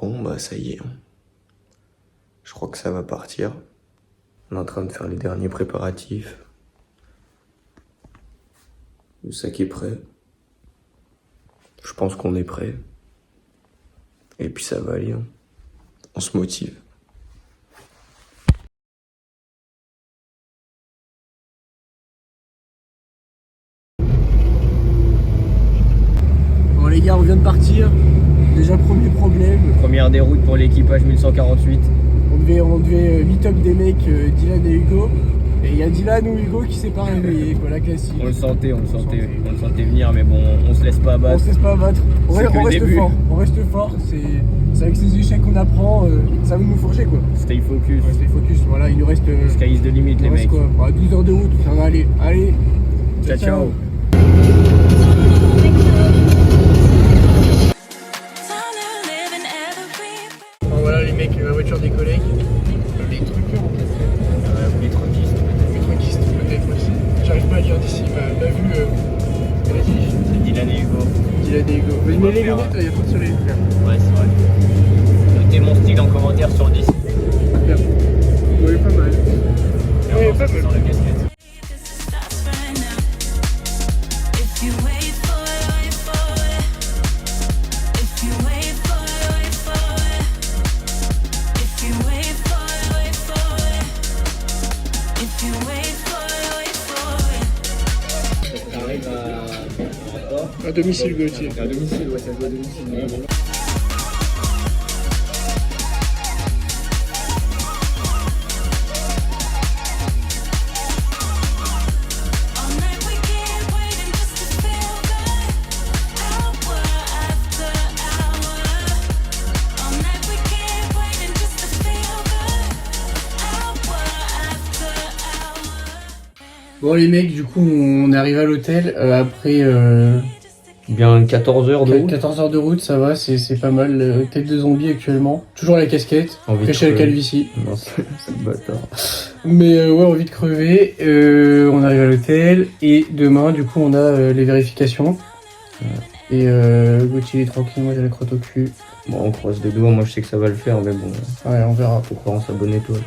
Bon bah ça y est, je crois que ça va partir. On est en train de faire les derniers préparatifs. Le sac est prêt. Je pense qu'on est prêt. Et puis ça va aller, hein. On se motive. Bon les gars, on vient de partir. Déjà premier problème. Première déroute pour l'équipage 1148. On devait meet up des mecs, Dylan et Hugo. Et il y a Dylan ou Hugo qui s'est pas réveillé, quoi, la classique. On le sentait venir, mais bon, on se laisse pas abattre. On se laisse pas abattre. On C'est que le reste début. fort. On reste fort. C'est avec ces échecs qu'on apprend. Ça va nous forger, quoi. Stay focus. Ouais, stay focus. Voilà, il nous reste. Sky is the limit, il les nous reste mecs. quoi, bah, 12 heures de route, ça va aller. Allez. Ciao, ciao. Bon, voilà les mecs, la voiture des collègues. Les truqueurs en fait. Les troquistes. Les truquistes peut-être aussi. J'arrive pas à lire d'ici, m'a vu. C'est Dylan et Hugo. Dylan et Hugo. Mais les lunettes, il y a trop de soleil, frère. Ouais, c'est vrai. Notez mon style en commentaire sur 10. Super. Ouais, pas mal. Ouais, pas mal. Sans la casquette. À domicile, Gauthier. À domicile, ouais, ça joue à domicile. Bon les mecs, du coup on est arrivé à l'hôtel après Bien 14 heures de route. 14 heures de route, ça va, c'est pas mal. Tête de zombie actuellement. Toujours la casquette, Envie de caché la crever. calvitie. Non, c'est le bâtard. Mais ouais, envie de crever. On arrive à l'hôtel et demain du coup on a les vérifications. Et Gauthier est tranquille, moi j'ai la crotte au cul. Bon, on croise les doigts, moi je sais que ça va le faire, mais bon, Ouais, on verra. faut croire en sa bonne étoile.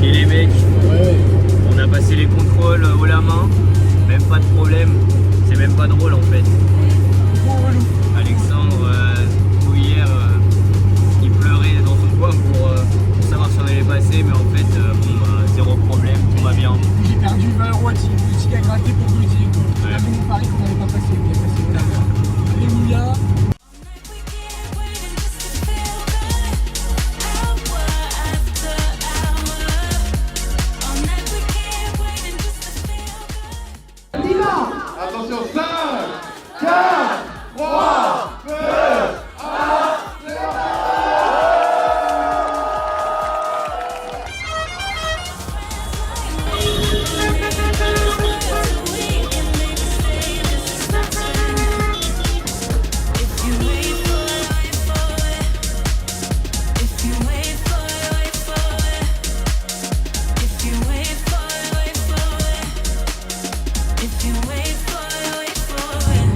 Et les mecs, Ouais. on a passé les contrôles haut la main. Même pas de problème. C'est même pas drôle en fait. Alexandre, tout hier, il pleurait dans son coin pour savoir si on allait passer, mais en fait, bon, zéro problème, tout va bien. J'ai perdu 20 € à ticket à gratter pour Gauthier. On a vu mon pari qu'on n'allait pas passer. On est passé au laveur. Alléluia. Attention, 5, 4, 3, 2,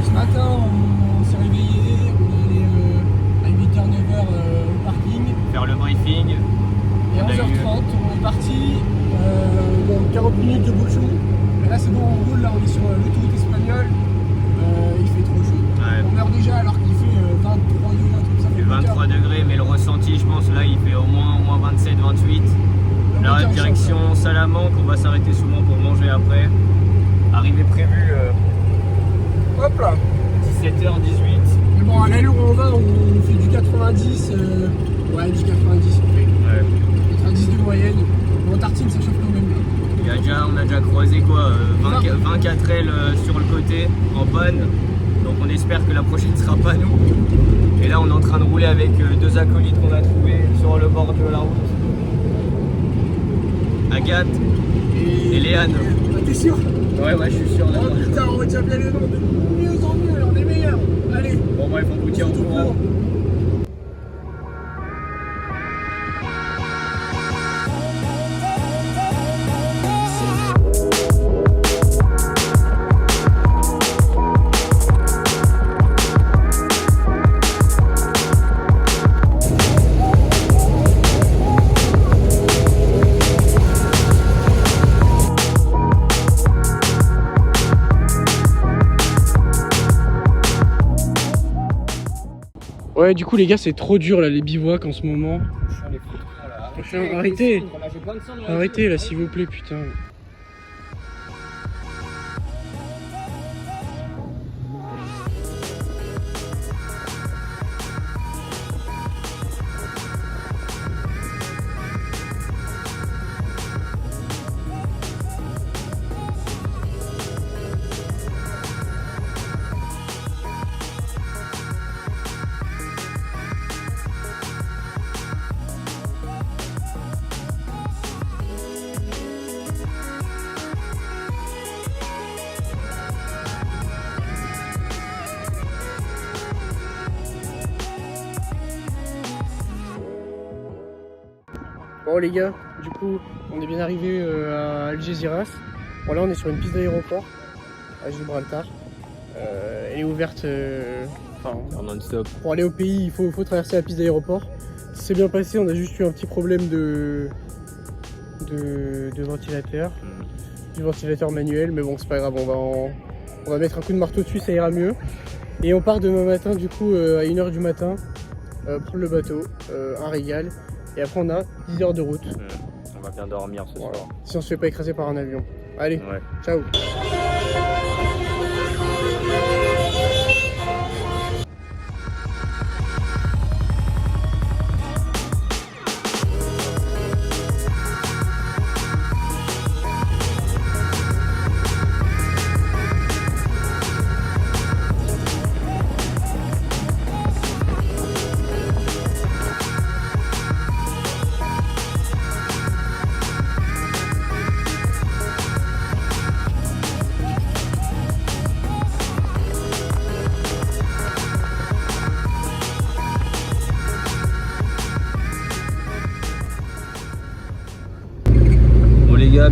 Ce matin, on s'est réveillé, on est allé à 8h, 9h au parking. Faire le briefing. Et On a 11h30, on est parti. Donc 40 minutes de bouchon. Et là, c'est bon, on roule. Là, on est sur l'autoroute espagnole. Il fait trop chaud. Ouais. On meurt déjà alors qu'il fait 23 degrés, un truc comme ça. Il fait 23 degrés, mais le ressenti, je pense, là, il fait au moins 27, 28. La direction Salamanque, on va s'arrêter souvent pour manger après. Arrivée prévue Hop là. 17h18. Mais bon, à l'allure où on va, on fait du 90. Ouais, du 90 on fait. Ouais. 90 de moyenne. Bon, tartine, ça chauffe quand même. On a déjà croisé quoi, 24 ailes sur le côté en panne. Donc on espère que la prochaine sera pas nous. Et là on est en train de rouler avec deux acolytes qu'on a trouvés sur le bord de la route. Agathe et Léane. T'es sûr? Ouais, je suis sûr. Oh putain, on retient bien le nom de mieux en mieux, on est meilleurs. Allez. Bon, bref, on vous tient au courant. Ouais, du coup les gars, c'est trop dur là les bivouacs en ce moment. Arrêtez. Arrêtez là s'il vous plaît, putain. Bon les gars, du coup on est bien arrivé à Algeciras. Bon là on est sur une piste d'aéroport à Gibraltar. Elle est ouverte En non-stop. pour aller au pays, il faut traverser la piste d'aéroport. Ça s'est bien passé, on a juste eu un petit problème de ventilateur. Du ventilateur manuel, mais bon c'est pas grave, on va mettre un coup de marteau dessus, ça ira mieux. Et on part demain matin du coup à 1h du matin, prendre le bateau, un régal. Et après on a 10 heures de route. On va bien dormir ce soir. Si on se fait pas écraser par un avion. Allez, Ouais. ciao.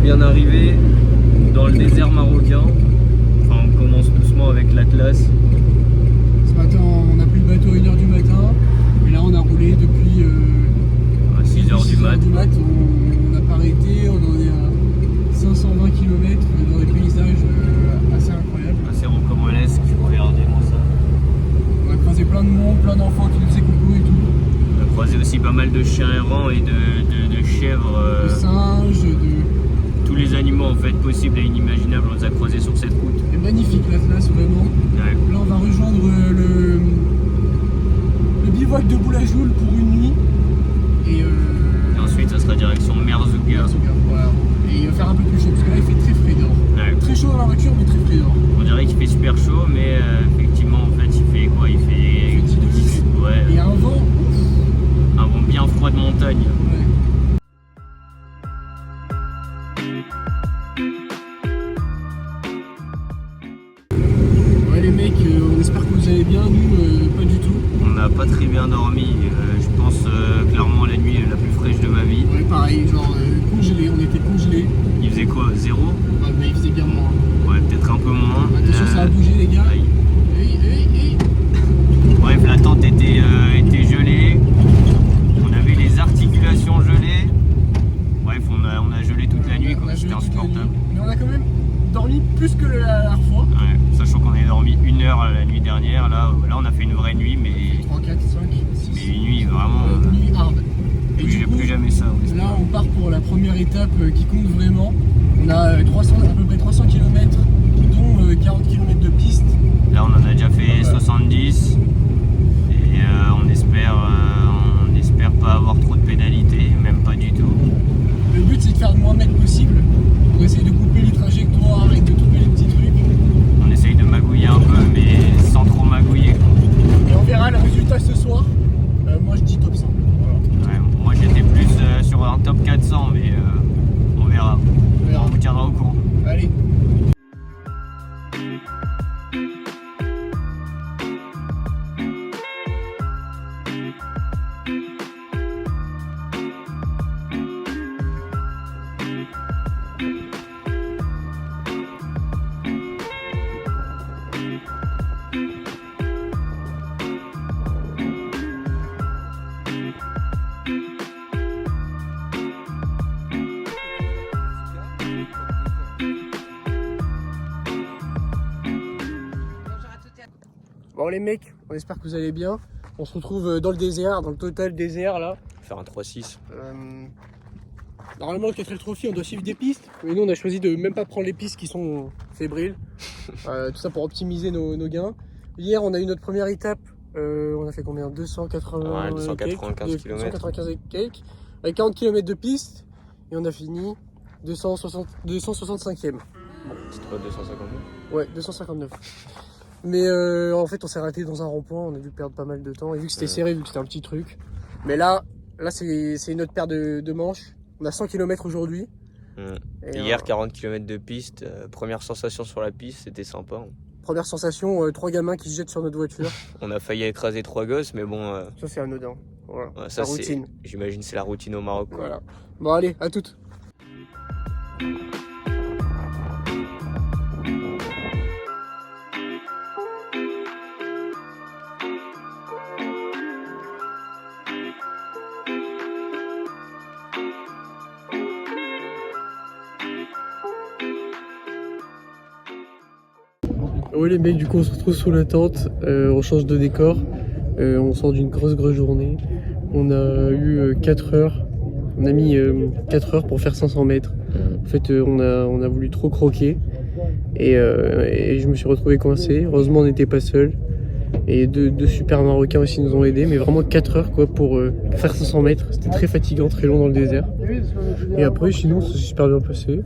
Bien arrivé dans le désert marocain. Enfin, on commence doucement avec l'Atlas. Ce matin on a pris le bateau à 1h du matin. Et là on a roulé depuis À 6h du mat. On n'a pas arrêté, on en est à 520 km dans des paysages assez incroyables. Assez rocambolesque, regardez-moi ça. On a croisé plein de monde, plein d'enfants qui nous faisaient coucou et tout. On a croisé aussi pas mal de chiens errants et de chèvres. De singes, Tous les animaux en fait possibles et inimaginables, on les a croisés sur cette route. C'est magnifique l'Atlas vraiment. Ouais. Là on va rejoindre le bivouac de Boulajoul pour une nuit. Et ensuite ça sera direction Merzouga. voilà. Et il va faire un peu plus chaud parce que là il fait très frais dehors. Ouais. Très chaud dans la voiture mais très frais dehors. On dirait qu'il fait super chaud mais effectivement en fait il fait quoi? Il fait 10 degrés. ouais, Et un vent. un vent bien froid de montagne. Ouais. Ouais les mecs, on espère que vous allez bien, nous pas du tout. On n'a pas très bien dormi, je pense clairement la nuit la plus fraîche de ma vie. Ouais pareil, genre congelé, on était congelés. Il faisait quoi? 0? Ouais mais il faisait bien moins. Ouais, peut-être un peu moins. Attention ça a bougé les gars. Aïe. Hey. Bref, la tente était gelée. On avait les articulations gelées. Bref, on a gelé toute la nuit, On quoi. a C'était gelé toute la insupportable. nuit. Mais on a quand même dormi plus que la dernière fois. Ouais, sachant qu'on avait dormi 1 heure la nuit dernière. Là, on a fait une vraie nuit, mais 3, 4, 5, 6. une nuit vraiment. Nuit hard. Et du coup, Plus jamais ça. Ouais. là on part pour la première étape qui compte vraiment. On a à peu près 300 km, dont 40 km de piste. Là, on en a déjà fait 70. Et on espère pas avoir trop de pénalité, même pas du tout. Le but c'est de faire le moins de mètres possible pour essayer de couper les trajectoires et de trouver les petits trucs. On essaye de magouiller un peu, mais sans trop magouiller. Et on verra le résultat ce soir. Moi je dis top 100. Voilà. Ouais, moi j'étais plus sur un top 400, mais on verra. On verra. On vous tiendra au courant. Allez. Bon les mecs, on espère que vous allez bien. On se retrouve dans le désert, dans le total désert là. Faire un 3-6. Normalement, le 4L Trophy, on doit suivre des pistes. Mais nous, on a choisi de même pas prendre les pistes qui sont fébriles. Tout ça pour optimiser nos gains. Hier, on a eu notre première étape. On a fait combien? 280 Ouais, 295 km. 295 et quelques. Avec 40 km de piste. Et on a fini 265e. C'était pas 259? Ouais, 259. Mais en fait, on s'est raté dans un rond-point. On a dû perdre pas mal de temps. Et vu que c'était serré, vu que c'était un petit truc. Mais là c'est une autre paire de manches. On a 100 km aujourd'hui. Hier, 40 km de piste. Première sensation sur la piste, c'était sympa. Première sensation, 3 gamins qui se jettent sur notre voiture. On a failli écraser 3 gosses, mais bon. Ça, c'est anodin. Voilà. Ouais, ça, la routine. J'imagine c'est la routine au Maroc. Quoi. Voilà. Bon, allez, à toutes. Ouais les mecs, du coup on se retrouve sous la tente, on change de décor, on sort d'une grosse journée. On a eu 4 heures, on a mis 4 heures pour faire 500 mètres. En fait on a voulu trop croquer et je me suis retrouvé coincé. Heureusement on n'était pas seul et deux super Marocains aussi nous ont aidés, mais vraiment 4 heures quoi pour faire 500 mètres. C'était très fatigant, très long dans le désert. Et après sinon ça s'est super bien passé.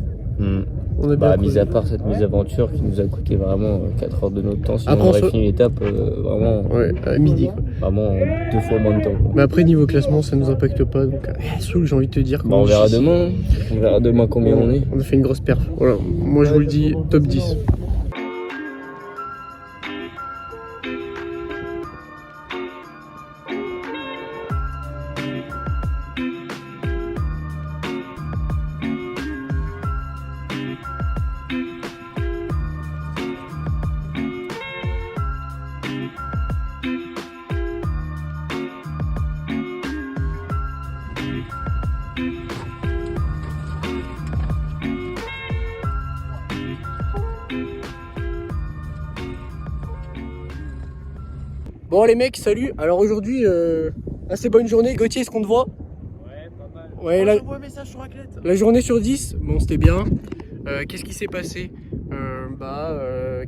On a bien Mis à part cette mésaventure qui nous a coûté vraiment 4 heures de notre temps, sinon après, on aurait fini l'étape vraiment, ouais, à midi quoi. Vraiment 2 fois moins de temps. Mais après niveau classement ça nous impacte pas, donc Soul, j'ai envie de te dire On verra demain, combien on est. On a fait une grosse perf, voilà. Moi je vous le dis, top 10. Bon les mecs, salut. Alors aujourd'hui, assez bonne journée. Gauthier, est-ce qu'on te voit? Ouais, pas mal. Ouais, un message sur Athlète. la journée sur 10, bon c'était bien. Qu'est-ce qui s'est passé?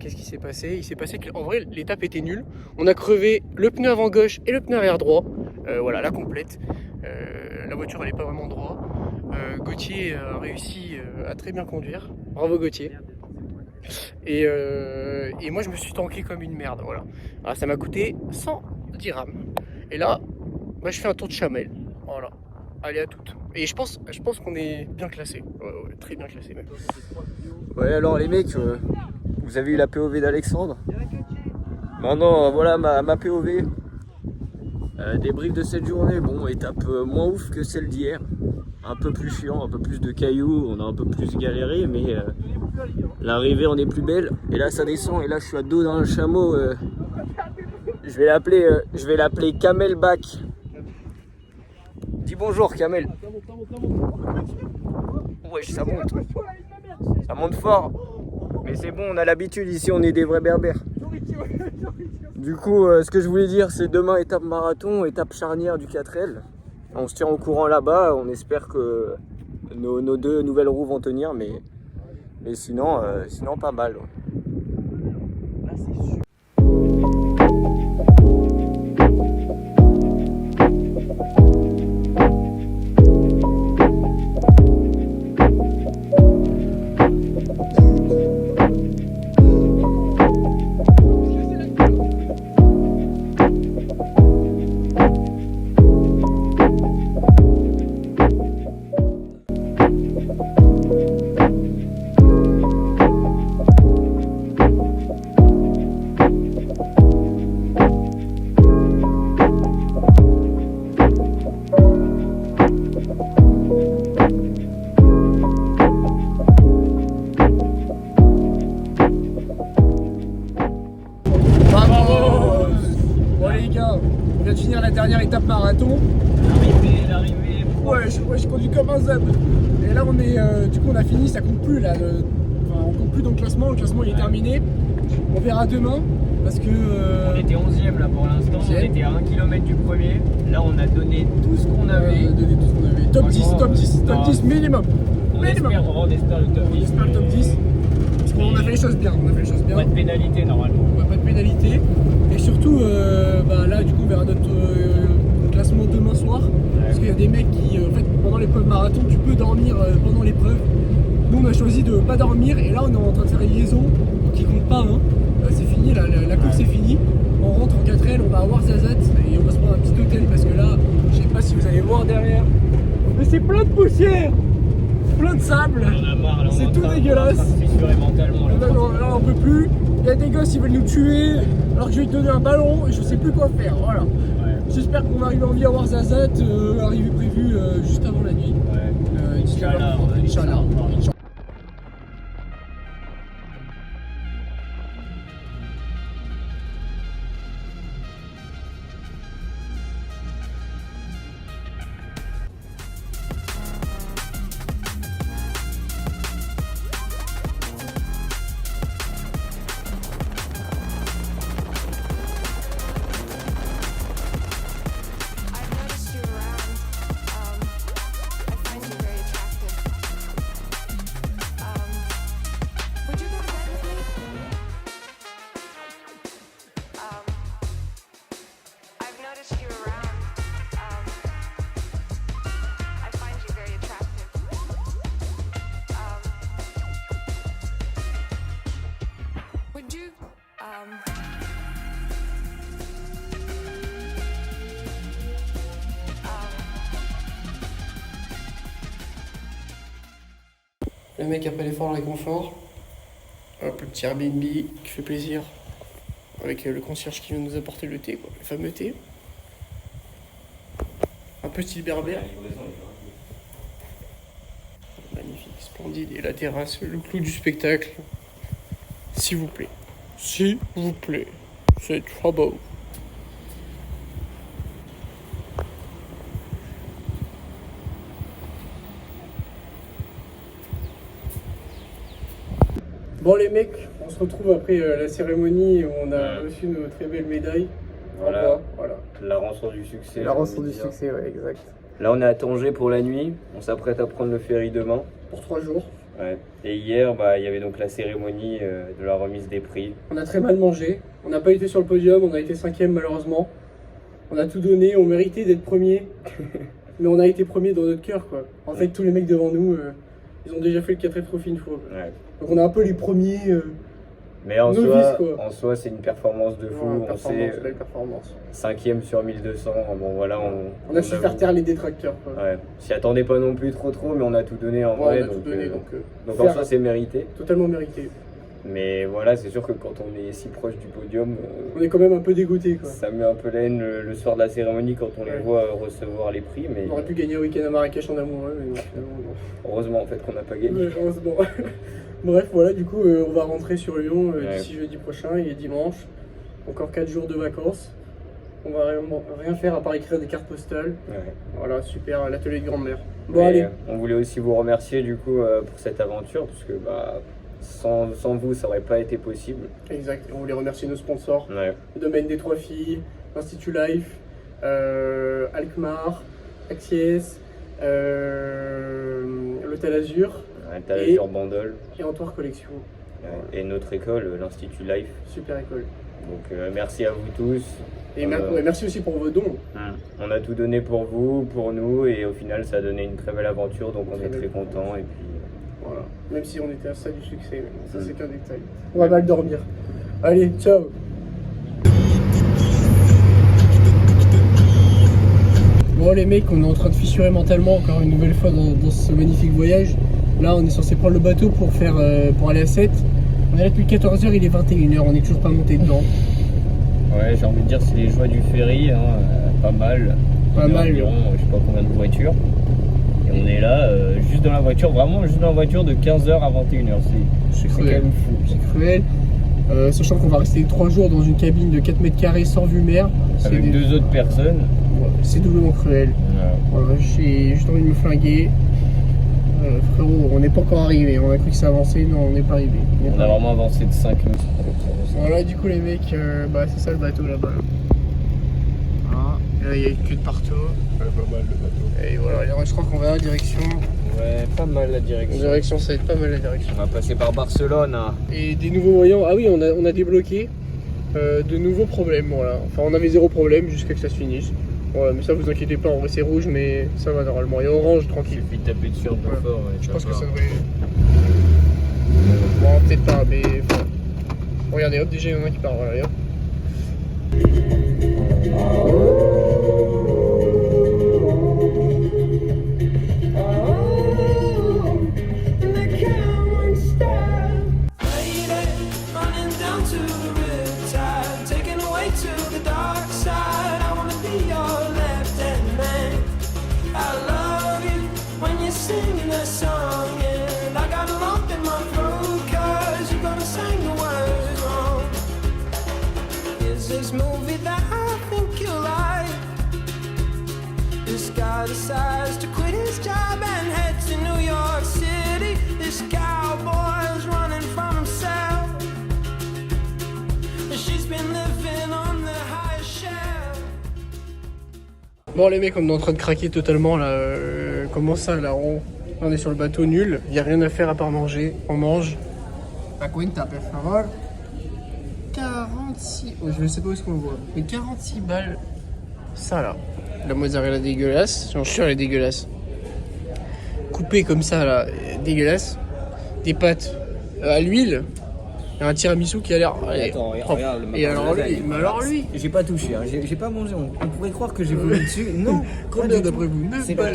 Qu'est-ce qui s'est passé? Il s'est passé qu'en vrai l'étape était nulle. On a crevé le pneu avant gauche et le pneu arrière droit. Voilà, la complète. La voiture elle est pas vraiment droit. Gauthier a réussi à très bien conduire. Bravo Gauthier. Et moi je me suis tanké comme une merde, voilà. Alors, ça m'a coûté 100 dirhams. Et là, je fais un tour de chamel. Voilà. Allez à toutes. Et je pense qu'on est bien classé. Ouais, très bien classé même. Ouais, alors les mecs, vous avez eu la POV d'Alexandre. Maintenant, voilà ma POV. Débrief de cette journée, bon, étape moins ouf que celle d'hier. Un peu plus chiant, un peu plus de cailloux, on a un peu plus galéré, mais l'arrivée en est plus belle. Et là ça descend, et là je suis à dos d'un chameau. Je vais l'appeler Camelback. Dis bonjour Camel. Ouais, ça monte. Ça monte fort. Mais c'est bon, on a l'habitude ici, on est des vrais berbères. Du coup, ce que je voulais dire, c'est demain étape marathon, étape charnière du 4L. On se tient au courant là-bas, on espère que nos 2 nouvelles roues vont tenir, mais sinon pas mal. Ouais. Là, c'est sûr. On vient de finir la dernière étape marathon. L'arrivée. Ouais, je conduis comme un zèbre. Et là on est, du coup on a fini, ça compte plus là. On compte plus dans le classement il est terminé. On verra demain. parce que On était 11e là pour l'instant, on 11e. était à 1 km du premier. Là on a donné tout ce qu'on avait. donné tout ce qu'on avait. Top 10, top 10, top 10 minimum. On Minimum. espère le top 10. On espère le top 10. Parce qu'on a fait les choses bien. On a fait les choses bien. Pas de pénalité normalement. Ouais, pas de pénalité. Et surtout, là, du coup, on verra notre classement demain soir. Parce qu'il y a des mecs qui, en fait, pendant l'épreuve marathon, tu peux dormir pendant l'épreuve. Nous, on a choisi de pas dormir. Et là, on est en train de faire une liaison qui compte pas. Hein. C'est fini, la course est finie. On rentre en 4L, on va à Ouarzazate et on va se prendre un petit hôtel parce que là, je sais pas si vous allez voir derrière, mais c'est plein de poussière, plein de sable. On a marre là, C'est tout dégueulasse. On est en train de se fissurer mentalement là. Là, on peut plus. Il y a des gosses, ils veulent nous tuer alors que je vais te donner un ballon et je sais plus quoi faire. Voilà. Ouais. J'espère qu'on va arriver en vie à Ouarzazate, arrivée prévue juste avant la nuit. Ouais. Inch'Allah. Inch'Allah. I've noticed you around. I find you very attractive. Would you go to bed with me? I've noticed you around. I find you very attractive. Would you, Le mec après l'effort, le réconfort. Hop, le petit Airbnb qui fait plaisir. Avec le concierge qui vient nous apporter le thé, quoi. Le fameux thé. Un petit berbère. Magnifique, splendide. Et la terrasse, le clou du spectacle. S'il vous plaît. S'il vous plaît. C'est trop beau. Bon les mecs, on se retrouve après la cérémonie où on a reçu nos très belles médailles. Voilà. Voilà. La rançon du succès. La j'ai rançon envie du de dire. succès, ouais, exact. Là on est à Tanger pour la nuit. On s'apprête à prendre le ferry demain. Pour 3 jours. Ouais. Et hier, il y avait donc la cérémonie de la remise des prix. On a très mal mangé. On n'a pas été sur le podium, on a été 5e malheureusement. On a tout donné, on méritait d'être premier. Mais on a été premier dans notre cœur, quoi. En fait, tous les mecs devant nous, ils ont déjà fait le 4 trophy une fois. Quoi. Ouais. Donc on est un peu les premiers. Mais en Novice, quoi. soi, c'est une performance de fou. Ouais, On performance, sait, belle performance. 5e sur 1200. Bon voilà, On a su faire taire les détracteurs, quoi. Ouais. S'y attendait pas non plus trop, mais on a tout donné en vrai. Ouais, on a tout donné, donc en faire- soi, c'est mérité. totalement mérité. Mais voilà, c'est sûr que quand on est si proche du podium, On est quand même un peu dégoûté, quoi. ça met un peu la haine le soir de la cérémonie quand on les Ouais. voit recevoir les prix. Mais On aurait pu gagner un week-end à Marrakech en amoureux, mais non, finalement, non. heureusement en fait qu'on n'a pas gagné. Ouais, heureusement. Bref, voilà, du coup, on va rentrer sur Lyon Ouais. d'ici jeudi prochain, il est dimanche. Encore 4 jours de vacances. On va rien faire à part écrire des cartes postales. Ouais. Voilà, super, l'atelier de grand-mère. Bon, Mais, allez. on voulait aussi vous remercier du coup pour cette aventure parce que sans vous ça aurait pas été possible. Exact, on voulait remercier nos sponsors. Ouais. Le domaine des 3 filles, l'Institut Life, Alkmaar, Axies, l'Hôtel Azur T'as Et- sur Bandol et Antoine Collection. et notre école, l'Institut Life. Super école. Donc merci à vous tous. Et On, ouais, merci aussi pour vos dons. on a tout donné pour vous, pour nous et au final ça a donné une très belle aventure donc on Très est très belle. contents et puis Voilà. Même si on était à ça du succès, mais bon, ça Mm. c'est qu'un détail. On va mal dormir. Allez, ciao. Bon les mecs, on est en train de fissurer mentalement encore une nouvelle fois dans ce magnifique voyage. Là on est censé prendre le bateau pour aller à 7. On est là depuis 14h, il est 21h, on est toujours pas monté dedans. ouais, j'ai envie de dire c'est les joies du ferry, hein, pas mal. Pas On est mal. environ, je sais pas combien de voitures. Et on est là, juste dans la voiture, vraiment juste dans la voiture de 15h à 21h. C'est quand cruel. même fou. C'est cruel. Sachant qu'on va rester 3 jours dans une cabine de 4 mètres carrés sans vue mer. Avec deux autres personnes. Ouais, c'est doublement cruel. Voilà, j'ai juste envie de me flinguer. Frérot, on n'est pas encore arrivé. On a cru que ça avançait, non, on n'est pas arrivé. On a vraiment avancé de 5 minutes. Voilà, du coup, les mecs, bah, c'est ça le bateau là-bas. Voilà. Et là, il y a une queue de partout. Pas mal le bateau. Et voilà, je crois qu'on va à la direction. Ouais, pas mal la direction. La direction, ça va être pas mal la direction. On va passer par Barcelone. Hein. Et des nouveaux voyants. Ah oui, on a débloqué de nouveaux problèmes. Voilà. Enfin, on avait 0 problème jusqu'à que ça se finisse. Voilà, mais ça, vous inquiétez pas, en vrai, c'est rouge, mais ça va normalement. Et orange, Il tranquille. suffit de taper dessus un peu Ouais. fort. Ouais, Je ça pense que va. ça devrait. Bon, peut-être pas, mais. Enfin... Regardez, hop, déjà, il y en a un qui part. Voilà, allez, hop. Running down to the riptide, taken away to the dark side. I wanna be your left-hand man. I love you when you're singing that song, and I got a lump in my throat 'cause you're gonna sing the words wrong. Is this movie that I think you like? This guy decides to quit his job and head to New York City. This cowboy's running from himself. She's been living on the high shelf. Bon, les mecs, on est en train de craquer totalement là. Comment ça là on est sur le bateau nul. Il n'y a rien à faire à part manger. On mange. La cuenta, per favor. 46. Oh, je ne sais pas où est-ce qu'on le voit. Mais 46 balles. Ça là. La mozzarella dégueulasse. J'en suis sûr, elle est dégueulasse. Coupée comme ça là. Dégueulasse. Des pâtes à l'huile. Et un tiramisu qui a l'air. Attends, propre. regarde le Et alors lui, lasagne. mais alors lui. J'ai pas touché, hein. J'ai pas mangé. On pourrait croire que j'ai voulu dessus. Non, Combien d'après vous? 9 c'est la balles.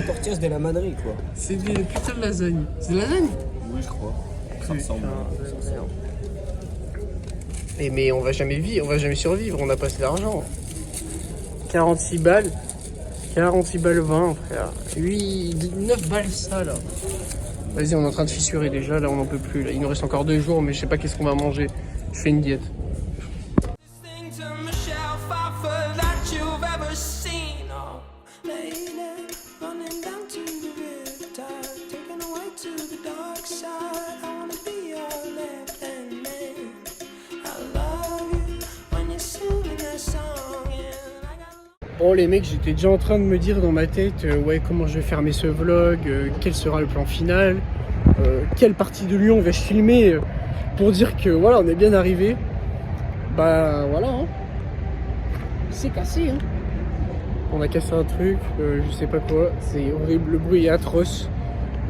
tortillas de la Madrid, quoi. C'est des putains de lasagne. C'est de lasagne? Oui, je crois. Ça ressemble. Et mais on va jamais vivre, on va jamais survivre, on a pas assez d'argent. 46 balles. 46 balles 20, frère. 9 balles ça là. Vas-y, on est en train de fissurer déjà, là on n'en peut plus. Là. Il nous reste encore 2 jours, mais je sais pas qu'est-ce qu'on va manger. Je fais une diète. Thing to Michelle Pfeiffer that you've ever seen. Oh, lady, running down to the riptide, taken away to the dark side. I wanna be your left-hand man. I love you when you're singing that song, and I got. Bon les mecs, j'étais déjà en train de me dire dans ma tête, ouais, comment je vais fermer ce vlog, quel sera le plan final, quelle partie de Lyon vais-je filmer pour dire que voilà, on est bien arrivé. Bah voilà, hein. C'est cassé, hein. On a cassé un truc, je sais pas quoi, c'est horrible, le bruit est atroce.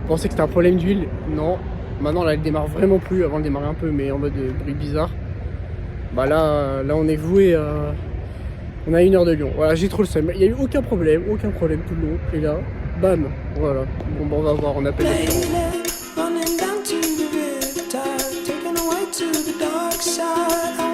Je pensais que c'était un problème d'huile, non. Maintenant là elle démarre vraiment plus, avant elle démarrait un peu mais en mode bruit bizarre. Bah là on est voué à... On a 1 heure de Lyon, voilà, j'ai trop le seum. Il n'y a eu aucun problème tout le long. Et là, bam, voilà. Bon, bah, on va voir, on appelle le Running down to the riptide, taken away to the dark side.